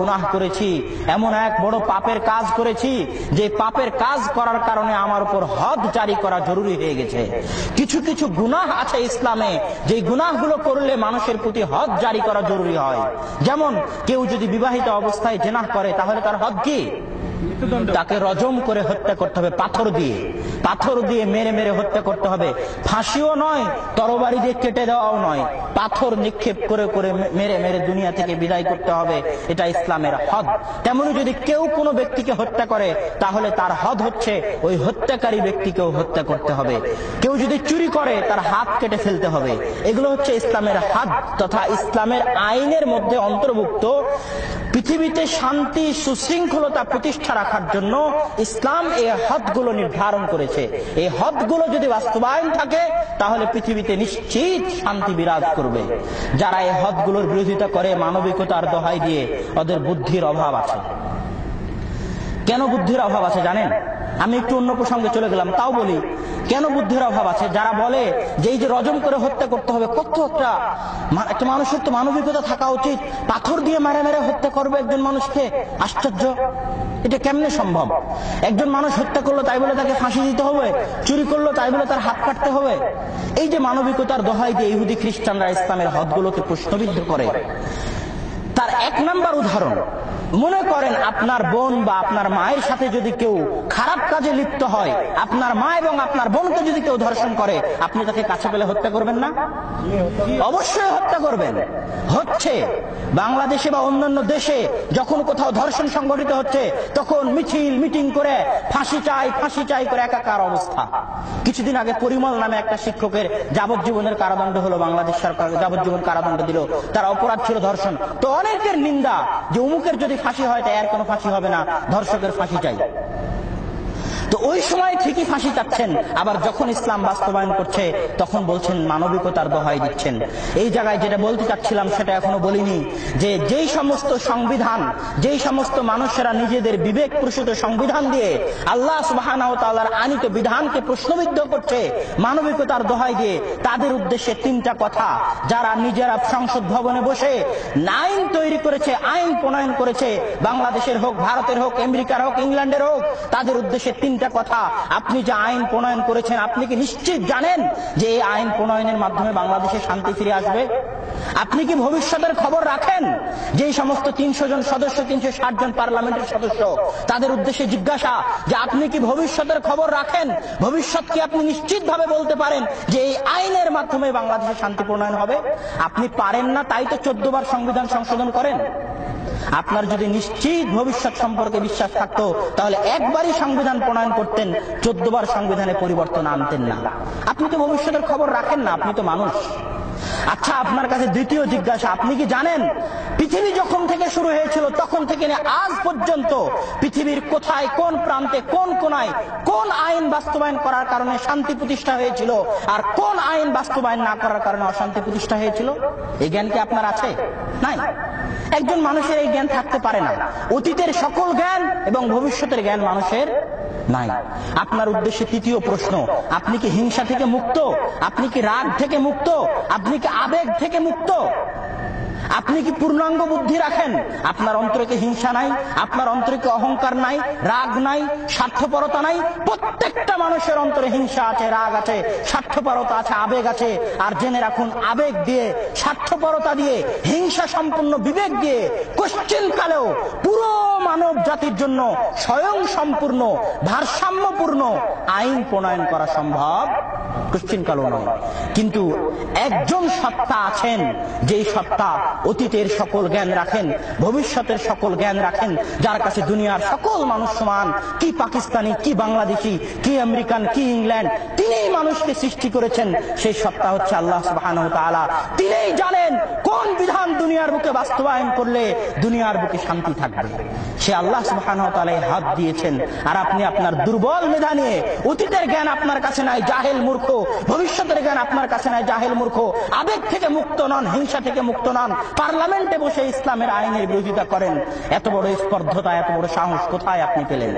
গুনাহ করেছি, এমন এক বড় পাপের কাজ করেছি যে পাপের কাজ করার কারণে আমার উপর হদ জারি করা জরুরি হয়ে গেছে। কিছু কিছু গুনাহ আছে ইসলামে, যে গুনাহগুলো করলে মানুষের প্রতি হদ জারি করা জরুরি হয়। যেমন কেউ যদি বিবাহিত অবস্থায় জিনাহ করে তাহলে তার হদ কি? তাকে রজম করে হত্যা করতে হবে, পাথর দিয়ে মেরে মেরে হত্যা করতে হবে। ফাঁসিও নয়, তরবারি দিয়ে কেটে দেওয়াও নয়, পাথর নিক্ষেপ করে করে মেরে মেরে দুনিয়া থেকে বিদায় করতে হবে। এটা ইসলামের হদ। তেমনি যদি কেউ কোনো ব্যক্তিকে হত্যা করে তাহলে তার হদ হচ্ছে ওই হত্যাকারী ব্যক্তিকেও হত্যা করতে হবে। কেউ যদি চুরি করে তার হাত কেটে ফেলতে হবে। এগুলো হচ্ছে ইসলামের হদ তথা ইসলামের আইনের মধ্যে অন্তর্ভুক্ত। পৃথিবীতে শান্তি সুশৃঙ্খলতা প্রতিষ্ঠা রাখার জন্য ইসলাম এই হদগুলো নির্ধারণ করেছে। এই হদগুলো যদি বাস্তবায়ন থাকে তাহলে পৃথিবীতে নিশ্চিত শান্তি বিরাজ করবে। যারা এই হদগুলোর বিরোধিতা করে মানবিকতার দোহাই দিয়ে, ওদের বুদ্ধির অভাব আছে। কেন বুদ্ধির অভাব আছে জানেন? আমি একটু অন্য প্রসঙ্গে চলে গেলাম, তাও বলি কেন বুদ্ধির অভাব আছে। যারা বলে যে এই যে রজম করে হত্যা করতে হবে, কত একটা মানুষের তো মানবিকতা থাকা উচিত, পাথর দিয়ে মেরে মেরে হত্যা করবে একজন মানুষকে। আশ্চর্য, এটা কেমনে সম্ভব? একজন মানুষ হত্যা করলো তাই বলে তাকে ফাঁসি দিতে হবে? চুরি করলো তাই বলে তার হাত কাটতে হবে? এই যে মানবিকতার দোহাই দিয়ে ইহুদি খ্রিস্টানরা ইসলামের হদগুলোকে প্রশ্নবিদ্ধ করে, তার এক নাম্বার উদাহরণ, মনে করেন আপনার বোন বা আপনার মায়ের সাথে যদি কেউ খারাপ কাজে লিপ্ত হয়, আপনার মা এবং আপনার বোনকে যদি কেউ ধর্ষণ করে, আপনি তাকে কাছে পেলে হত্যা করবেন না? অবশ্যই হত্যা করবেন। হচ্ছে বাংলাদেশে বা অন্যান্য দেশে যখন কোথাও ধর্ষণ সংঘটিত হচ্ছে তখন মিটিং করে ফাঁসি চাই করে একাকার অবস্থা। কিছুদিন আগে পরিমল নামে একটা শিক্ষকের যাবজ্জীবনের কারাদণ্ড হলো, বাংলাদেশ সরকার যাবজ্জীবন কারাদণ্ড দিল। তার অপরাধ ছিল ধর্ষণ। তো অনেকের নিন্দা যে অমুকের যদি ফাঁসি হয় তাই আর কোনো ফাঁসি হবে না, ধর্ষকের ফাঁসি চাই। তো ওই সময় ঠিকই ফাঁসি চাচ্ছেন, আবার যখন ইসলাম বাস্তবায়ন করছে তখন বলছেন মানবিকতার দোহাই দিচ্ছেন। এই জায়গায় যেটা বলতে চাচ্ছিলাম সেটা এখনো বলিনি, যে যেই সমস্ত সংবিধান, যেই সমস্ত মানুষেরা নিজেদের বিবেক প্রসূত সংবিধান দিয়ে আল্লাহ সুবহানাহু ওয়া তাআলার আনিত বিধানকে প্রশ্নবিদ্ধ করছে মানবিকতার দোহাই দিয়ে, তাদের উদ্দেশ্যে তিনটা কথা। যারা নিজেরা সংসদ ভবনে বসে আইন তৈরি করেছে, আইন প্রণয়ন করেছে, বাংলাদেশের হোক, ভারতের হোক, আমেরিকার হোক, ইংল্যান্ডের হোক, তাদের উদ্দেশ্যে তিনটা কথা। আপনি যে আইন প্রণয়ন করেছেন, আপনি কি নিশ্চিত জানেন যে এই আইন প্রণয়নের মাধ্যমে বাংলাদেশে শান্তি ফিরে আসবে? আপনি কি ভবিষ্যতের খবর রাখেন? যে সমস্ত 300 জন সদস্য, 360 জন পার্লামেন্টের সদস্য, তাদের উদ্দেশ্যে জিজ্ঞাসা যে আপনি কি ভবিষ্যতের খবর রাখেন? ভবিষ্যৎ কি আপনি নিশ্চিত ভাবে বলতে পারেন যে এই আইনের মাধ্যমে বাংলাদেশে শান্তি প্রণয়ন হবে? আপনি পারেন না, তাই তো 14 বার সংবিধান সংশোধন করেন। আপনার যদি নিশ্চিত ভবিষ্যৎ সম্পর্কে বিশ্বাস থাকতো তাহলে একবারই সংবিধান প্রণয়ন করতেন, 14 বার সংবিধানে পরিবর্তন আনতেন না। আপনি তো ভবিষ্যতের খবর রাখেন না, আপনি তো মানুষ। আচ্ছা, আপনার কাছে দ্বিতীয় জিজ্ঞাসা, আপনি কি জানেন পৃথিবী যখন থেকে শুরু হয়েছিল তখন থেকে আজ পর্যন্ত পৃথিবীর কোথায়, কোন প্রান্তে, কোন কোনায় কোন আইন বাস্তবায়ন করার কারণে শান্তি প্রতিষ্ঠা হয়েছিল আর কোন আইন বাস্তবায়ন না করার কারণে অশান্তি প্রতিষ্ঠা হয়েছিল? এই জ্ঞান কি আপনার আছে? নাই। একজন মানুষের এই জ্ঞান থাকতে পারে না। অতীতের সকল জ্ঞান এবং ভবিষ্যতের জ্ঞান মানুষের নাই। আপনার উদ্দেশ্যে তৃতীয় প্রশ্ন, আপনি কি হিংসা থেকে মুক্ত? আপনি কি রাগ থেকে মুক্ত? আপনি কি আবেগ থেকে মুক্ত? আপনি কি পূর্ণাঙ্গ বুদ্ধি রাখেন? আপনার অন্তরে কি হিংসা নাই? আপনার অন্তরে কি অহংকার নাই, রাগ নাই, স্বার্থপরতা নাই? প্রত্যেকটা মানুষের অন্তরে হিংসা আছে, রাগ আছে, স্বার্থপরতা আছে, আবেগ আছে। আর জেনে রাখুন, আবেগ দিয়ে, স্বার্থপরতা দিয়ে, হিংসা সম্পূর্ণ বিবেক দিয়ে কোশ্চিন কালেও পুরো মানব জাতির জন্য স্বয়ং সম্পূর্ণ ভারসাম্যপূর্ণ আইন প্রণয়ন করা সম্ভব কোশ্চিন কালেও নয়। কিন্তু একজন সত্তা আছেন, যেই সত্তা অতীতের সকল জ্ঞান রাখেন, ভবিষ্যতের সকল জ্ঞান রাখেন, যার কাছে দুনিয়ার সকল মানুষ সমান। কি পাকিস্তানি, কি বাংলাদেশি, কি আমেরিকান, কি ইংল্যান্ড, তিনিই মানুষকে সৃষ্টি করেছেন। সেই সত্তা হচ্ছে আল্লাহ সুবহানাহু ওয়া তাআলা। তিনিই জানেন কোন বিধান দুনিয়ার বুকে বাস্তবায়ন করলে দুনিয়ার বুকে শান্তি থাকবে। সে আল্লাহ সুবহানাহু ওয়া তাআলা হাত দিয়েছেন। আর আপনি আপনার দুর্বল মেধা নিয়ে, অতীতের জ্ঞান আপনার কাছে নাই, জাহেল মূর্খ, ভবিষ্যতের জ্ঞান আপনার কাছে নাই, জাহেল মূর্খ, আবেগ থেকে মুক্ত নন, হিংসা থেকে মুক্ত নন, পার্লামেন্টে বসে ইসলামের আইনের বিরোধিতা করেন। এত বড় স্পর্ধতা, এত বড় সাহস কোথায় আপনি পেলেন?